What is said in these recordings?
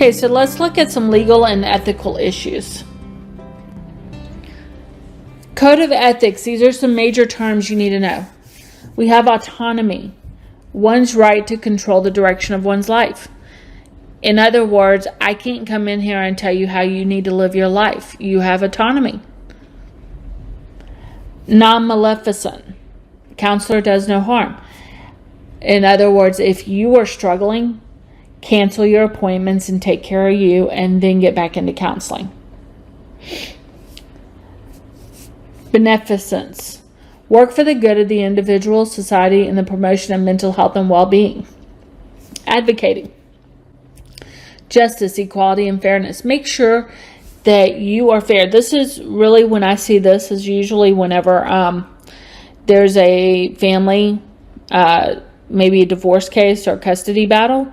Okay, so let's look at some legal and ethical issues. Code of ethics. These are some major terms you need to know. We have autonomy, one's right to control the direction of one's life. In other words, I can't come in here and tell you how you need to live your life. You have autonomy. Non-maleficent. Counselor does no harm. In other words, if you are struggling, cancel your appointments and take care of you and then get back into counseling. Beneficence. Work for the good of the individual, society, and the promotion of mental health and well-being. Advocating. Justice, equality, and fairness. Make sure that you are fair. This is really, when I see this, is usually whenever there's a family, maybe a divorce case or custody battle,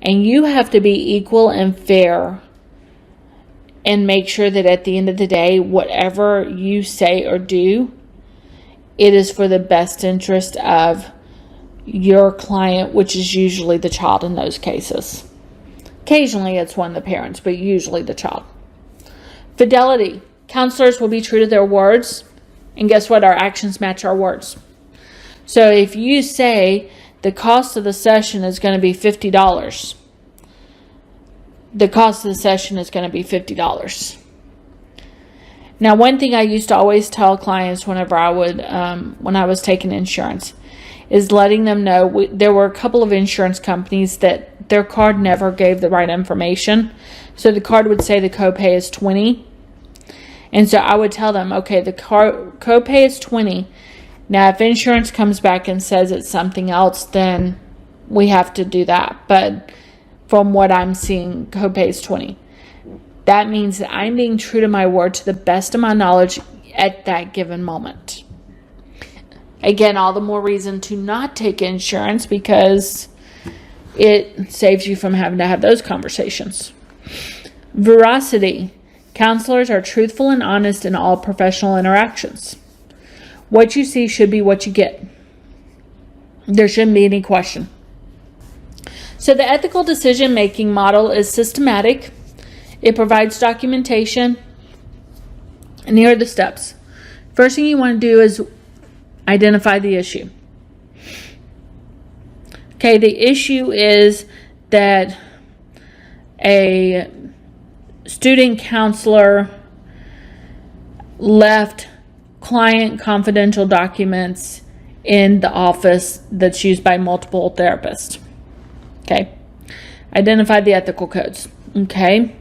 and you have to be equal and fair and make sure that at the end of the day, whatever you say or do, it is for the best interest of your client, which is usually the child in those cases. Occasionally it's one of the parents, but usually the child. Fidelity. Counselors will be true to their words, and guess what? Our actions match our words. So if you say the cost of the session is going to be $50, the cost of the session is going to be $50. Now, one thing I used to always tell clients whenever I would, when I was taking insurance, is letting them know there were a couple of insurance companies that their card never gave the right information. So the card would say the copay is $20. And so I would tell them, okay, the copay is $20. Now, if insurance comes back and says it's something else, then we have to do that. But from what I'm seeing, copay is $20. That means that I'm being true to my word to the best of my knowledge at that given moment. Again, all the more reason to not take insurance, because it saves you from having to have those conversations. Veracity. Counselors are truthful and honest in all professional interactions. What you see should be what you get. There shouldn't be any question. So the ethical decision-making model is systematic. It provides documentation. And here are the steps. First thing you want to do is identify the issue. Okay, the issue is that a student counselor left client confidential documents in the office that's used by multiple therapists. Okay, identify the ethical codes. Okay,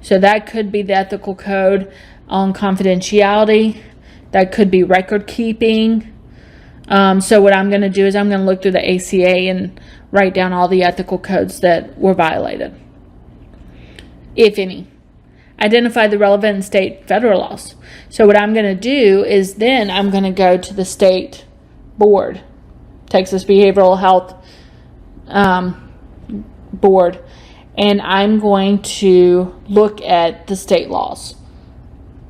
so that could be the ethical code on confidentiality. That could be record keeping. So what I'm going to do is I'm going to look through the ACA and write down all the ethical codes that were violated, if any. Identify the relevant state federal laws. So what I'm going to do is then I'm going to go to the state board, Texas Behavioral Health Board, and I'm going to look at the state laws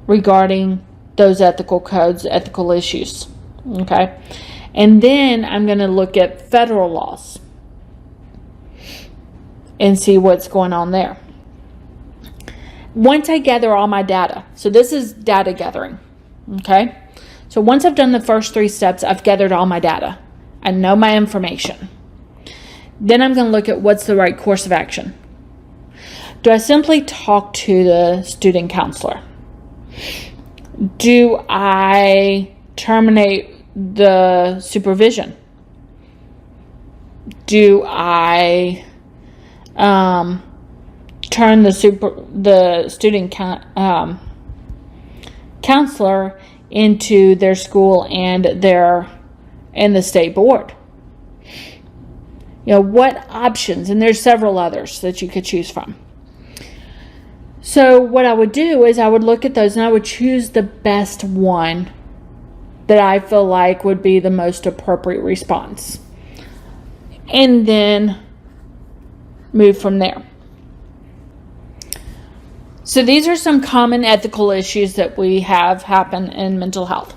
regarding those ethical codes, ethical issues. Okay, and then I'm going to look at federal laws and see what's going on there. Once I gather all my data, so this is data gathering, okay? So once I've done the first 3 steps, I've gathered all my data. I know my information. Then I'm going to look at what's the right course of action. Do I simply talk to the student counselor? Do I terminate the supervision? Do I turn the student counselor into their school and the state board? You know, what options? And there's several others that you could choose from. So what I would do is I would look at those and I would choose the best one that I feel like would be the most appropriate response, and then move from there. So these are some common ethical issues that we have happen in mental health.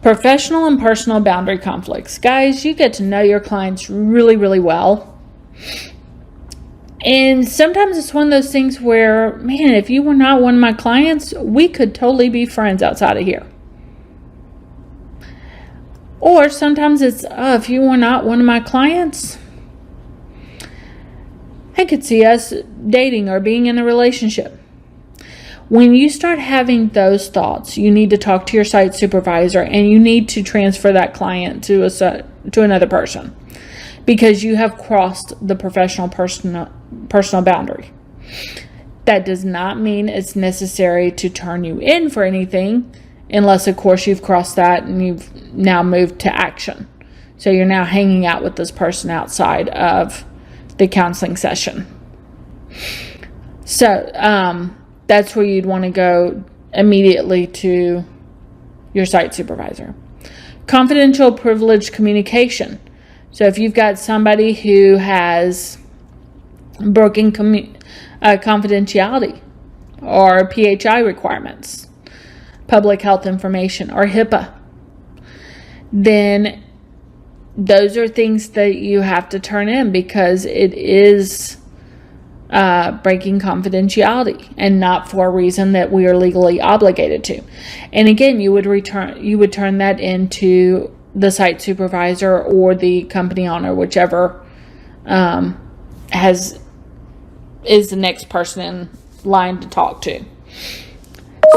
Professional and personal boundary conflicts. Guys, you get to know your clients really, really well. And sometimes it's one of those things where, man, if you were not one of my clients, we could totally be friends outside of here. Or sometimes it's, if you were not one of my clients, I could see us dating or being in a relationship. When you start having those thoughts, you need to talk to your site supervisor and you need to transfer that client to another person, because you have crossed the professional personal boundary. That does not mean it's necessary to turn you in for anything, unless of course you've crossed that and you've now moved to action. So you're now hanging out with this person outside of the counseling session. So that's where you'd want to go immediately to your site supervisor. Confidential privileged communication. So if you've got somebody who has broken confidentiality or PHI requirements, public health information, or HIPAA, then those are things that you have to turn in, because it is breaking confidentiality and not for a reason that we are legally obligated to. And again, you would turn that into the site supervisor or the company owner, whichever is the next person in line to talk to.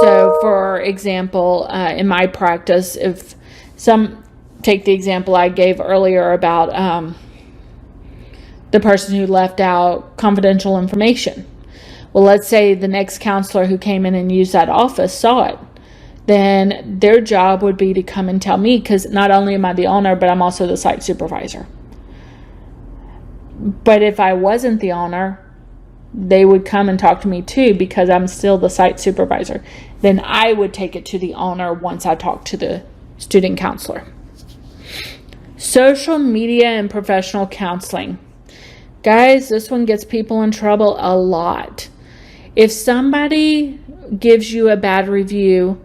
So for example, in my practice, if take the example I gave earlier about the person who left out confidential information. Well, let's say the next counselor who came in and used that office saw it. Then their job would be to come and tell me, because not only am I the owner, but I'm also the site supervisor. But if I wasn't the owner, they would come and talk to me too, because I'm still the site supervisor. Then I would take it to the owner once I talk to the student counselor. Social media and professional counseling. Guys, this one gets people in trouble a lot. If somebody gives you a bad review,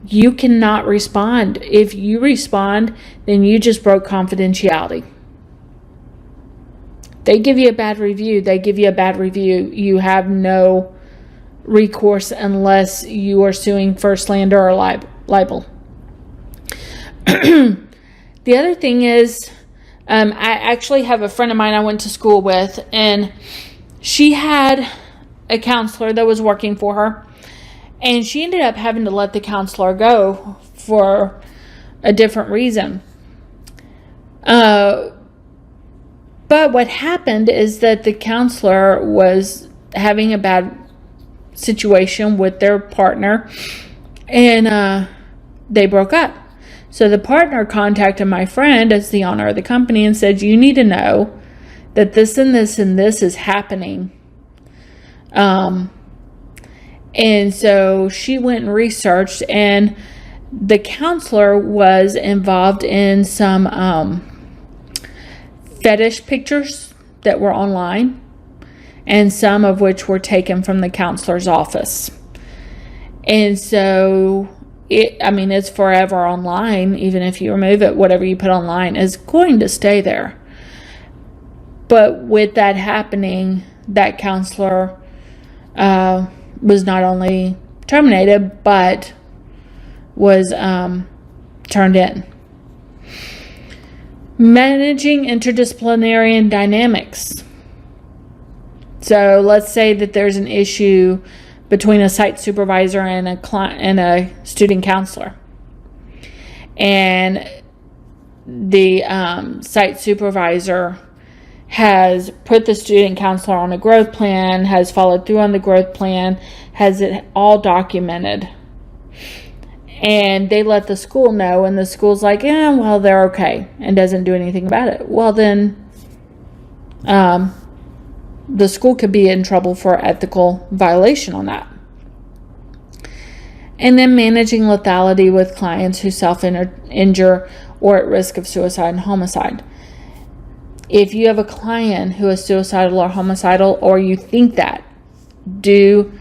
you cannot respond. If you respond, then you just broke confidentiality. They give you a bad review. You have no recourse unless you are suing for slander or libel. The other thing is, I actually have a friend of mine I went to school with, and she had a counselor that was working for her, and she ended up having to let the counselor go for a different reason. But what happened is that the counselor was having a bad situation with their partner, and they broke up. So the partner contacted my friend as the owner of the company and said, you need to know that this and this and this is happening. And so she went and researched, and the counselor was involved in some fetish pictures that were online, and some of which were taken from the counselor's office. And so it's forever online. Even if you remove it, whatever you put online is going to stay there. But with that happening, that counselor was not only terminated, but was turned in. Managing interdisciplinary dynamics. So let's say that there's an issue between a site supervisor and a student counselor, and the site supervisor has put the student counselor on a growth plan, has followed through on the growth plan, has it all documented, and they let the school know, and the school's like, well, they're okay, and doesn't do anything about it. Well, then the school could be in trouble for ethical violation on that. And then managing lethality with clients who self-injure or at risk of suicide and homicide. If you have a client who is suicidal or homicidal, or you think that, do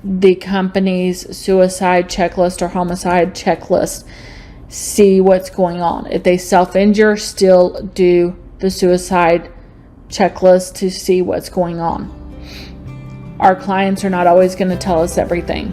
the company's suicide checklist or homicide checklist. See what's going on. If they self-injure, still do the suicide checklist to see what's going on. Our clients are not always going to tell us everything.